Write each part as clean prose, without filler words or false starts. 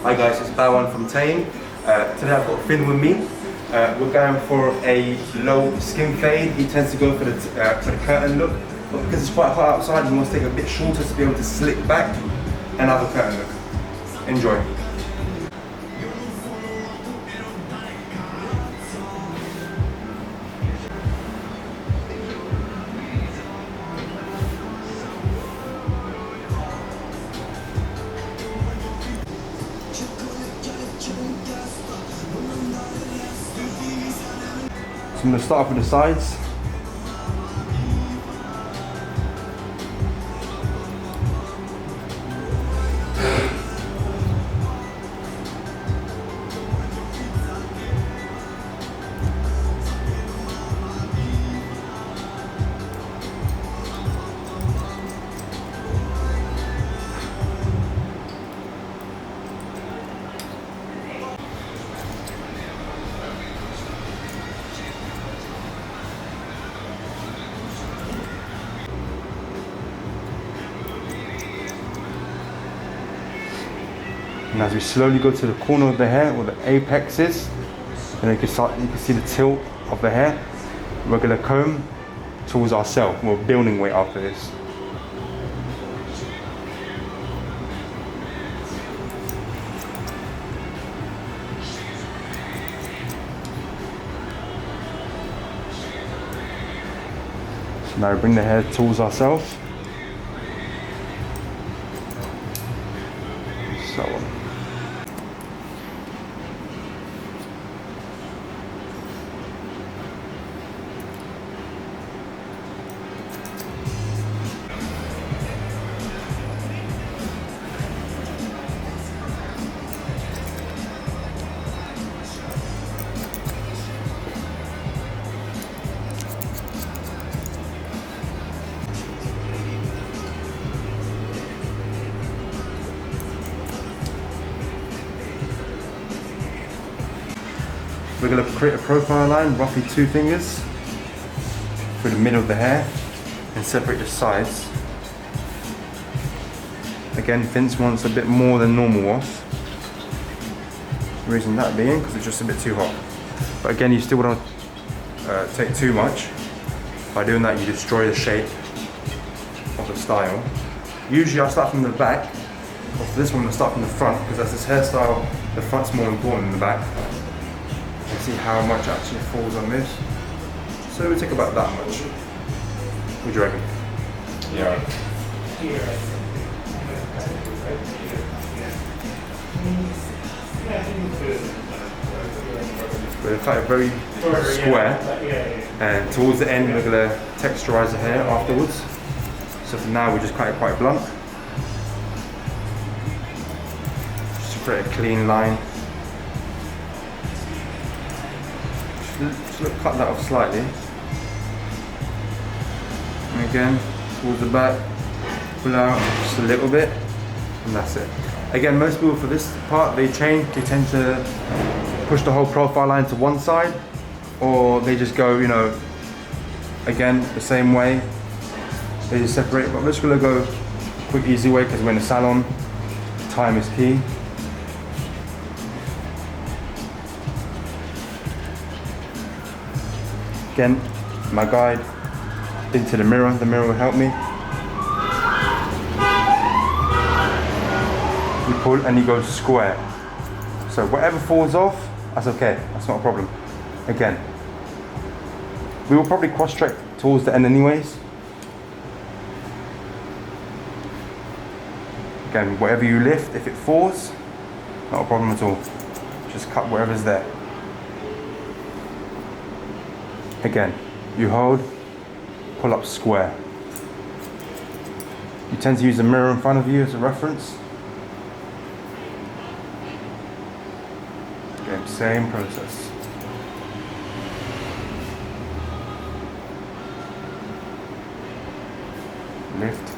Hi guys, it's Bawan from Tame. Today I've got Finn with me. We're going for a low skin fade. He tends to go for the curtain look, but because it's quite hot outside, he wants to take a bit shorter to be able to slick back and have a curtain look. Enjoy. So I'm going to start off with the sides. And as we slowly go to the corner of the hair, where the apex is, and you can see the tilt of the hair, we're going to comb towards ourselves. We're building weight after this. So now we bring the hair towards ourselves. So on. We're going to create a profile line, roughly 2 fingers, through the middle of the hair and separate the sides. Again, Vince wants a bit more than normal was. The reason that being because it's just a bit too hot. But again, you still don't take too much. By doing that, you destroy the shape of the style. Usually I start from the back, but for this one I'm going to start from the front because as this hairstyle, the front's more important than the back. See how much actually falls on this. So it would take about that much. What do you reckon? Yeah. But in fact, very square. And towards the end, we're going to texturize the hair afterwards. So for now, we just cut it quite blunt. Just to create a clean line. Just cut that off slightly, and again towards the back, pull out just a little bit, and that's it. Again, most people for this part they tend to push the whole profile line to one side, or they just go, you know, again the same way. They just separate. But we're just gonna go quick, easy way because we're in a salon. Time is key. Again, my guide into the mirror will help me. You pull and you go square. So whatever falls off, that's okay, that's not a problem. Again, we will probably cross-check towards the end anyways. Again, whatever you lift, if it falls, not a problem at all. Just cut whatever's there. Again, you hold, pull up square. You tend to use the mirror in front of you as a reference. Again, same process. Lift,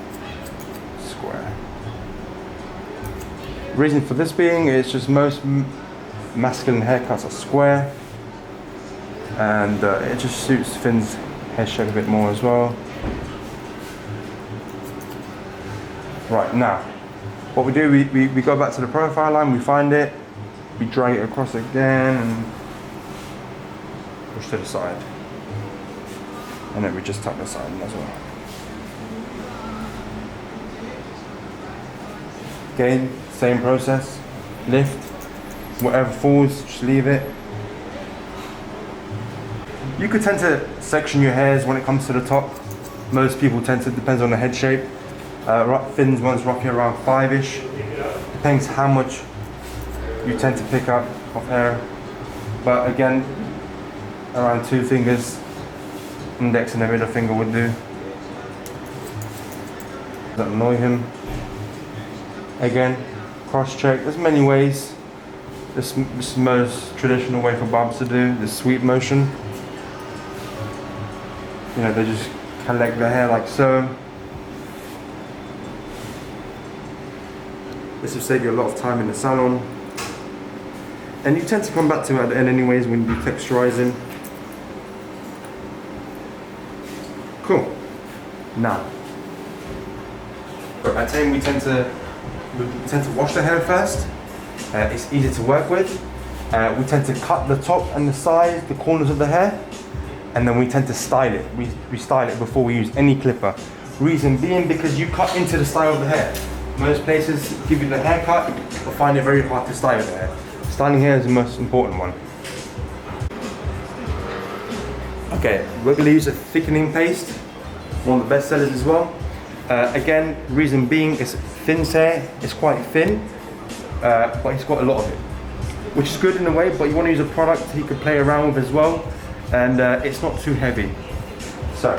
square. Reason for this being is just most masculine haircuts are square. And it just suits Finn's hair shape a bit more as well. Right, now What we do, we go back to the profile line, we find it, we drag it across again and push to the side. And then we just tuck the side in as well. Again, same process, lift, whatever falls, just leave it. You could tend to section your hairs when it comes to the top. Most people tend to, depends on the head shape. Thin ones roughly around 5-ish. Depends how much you tend to pick up of hair. But again, around 2 fingers, index and the middle finger would do. Doesn't annoy him. Again, cross check. There's many ways. This is the most traditional way for barbers to do the sweep motion. You know, they just collect the hair like so. This will save you a lot of time in the salon. And you tend to come back to it at the end anyways when you do texturizing. Cool. Now, at time we tend to wash the hair first. It's easy to work with. We tend to cut the top and the sides, the corners of the hair, and then we tend to style it. We style it before we use any clipper. Reason being because you cut into the style of the hair. Most places give you the haircut, but find it very hard to style the hair. Styling hair is the most important one. Okay, we're going to use a thickening paste, one of the best sellers as well. Again, reason being is Finn's hair is quite thin, but he's got a lot of it, which is good in a way, but you want to use a product he can play around with as well, and it's not too heavy. So,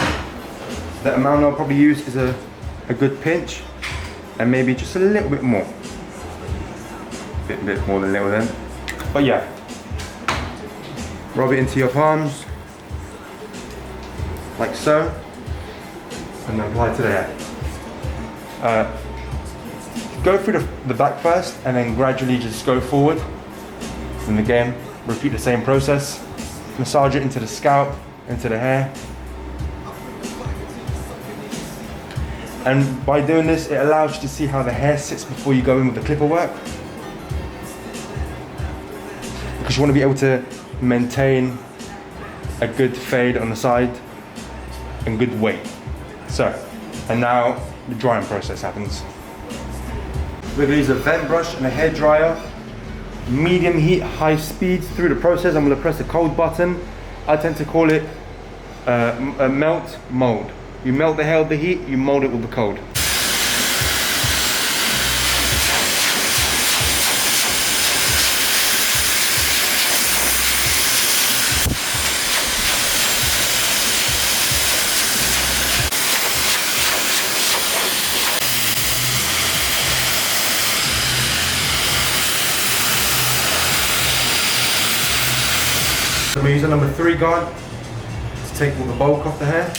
the amount I'll probably use is a good pinch, and maybe just a little bit more. Bit more than a little then. But yeah, rub it into your palms, like so, and then apply to the hair. Go through the back first, and then gradually just go forward. And again, repeat the same process. Massage it into the scalp, into the hair. And by doing this, it allows you to see how the hair sits before you go in with the clipper work. Because you want to be able to maintain a good fade on the side and good weight. So, and now the drying process happens. We're going to use a vent brush and a hair dryer. Medium heat, high speed through the process. I'm going to press the cold button. I tend to call it a melt mold. You melt the hair with the heat, you mold it with the cold. So I'm using number 3 guard to take all the bulk off the hair.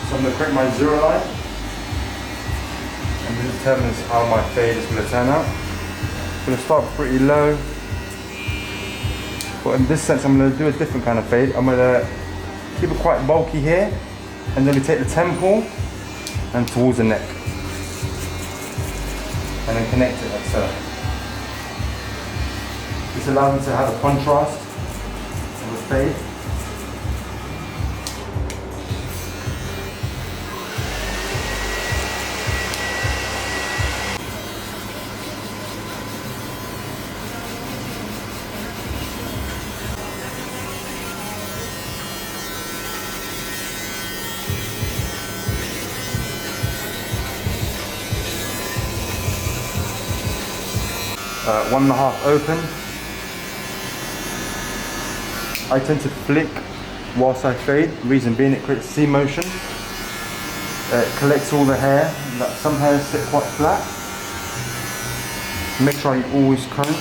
So I'm going to correct my 0 line, and this determines how my fade is going to turn out. I'm going to start pretty low, but in this sense I'm going to do a different kind of fade. I'm going to keep it quite bulky here, and then we take the temple and towards the neck, and then connect it like so. This allows me to have a contrast of the fade. One and a half open. I tend to flick whilst I fade, reason being it creates C motion. It collects all the hair. Some hairs sit quite flat. Make sure you always comb.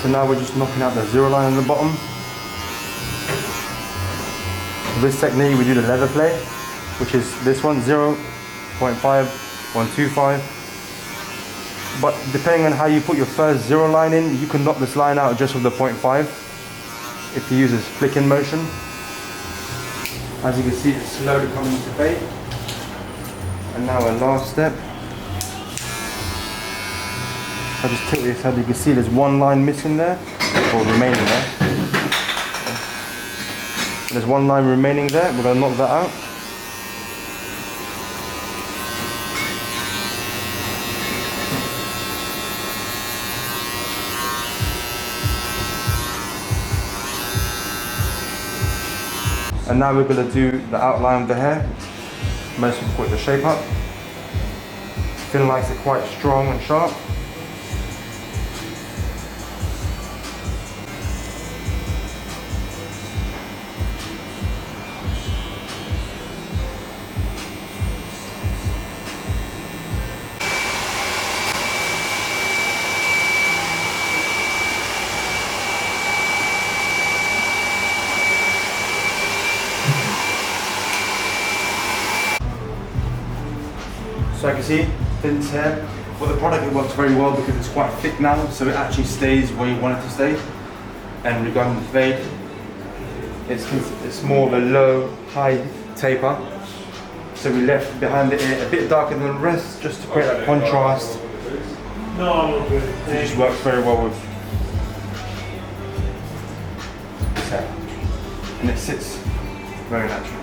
So now we're just knocking out the zero line on the bottom. For this technique we do the leather play, which is this one, 0.5125. But depending on how you put your first zero line in, you can knock this line out just with the 0.5 if you use this flicking motion. As you can see, it's slowly coming into fade. And now our last step. I just tilt this head, you can see there's one line missing there, or remaining there. There's one line remaining there, we're going to knock that out. And now we're going to do the outline of the hair. Most people call it the shape up. Finn likes it quite strong and sharp. So I can see Finn's hair. For the product it works very well because it's quite thick now, so it actually stays where you want it to stay. And regarding the fade, it's more of a low, high taper. So we left behind the ear a bit darker than the rest just to create that contrast. No, I'm not good. It just works very well with this hair. And it sits very natural.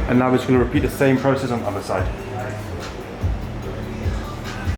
And now we're just going to repeat the same process on the other side.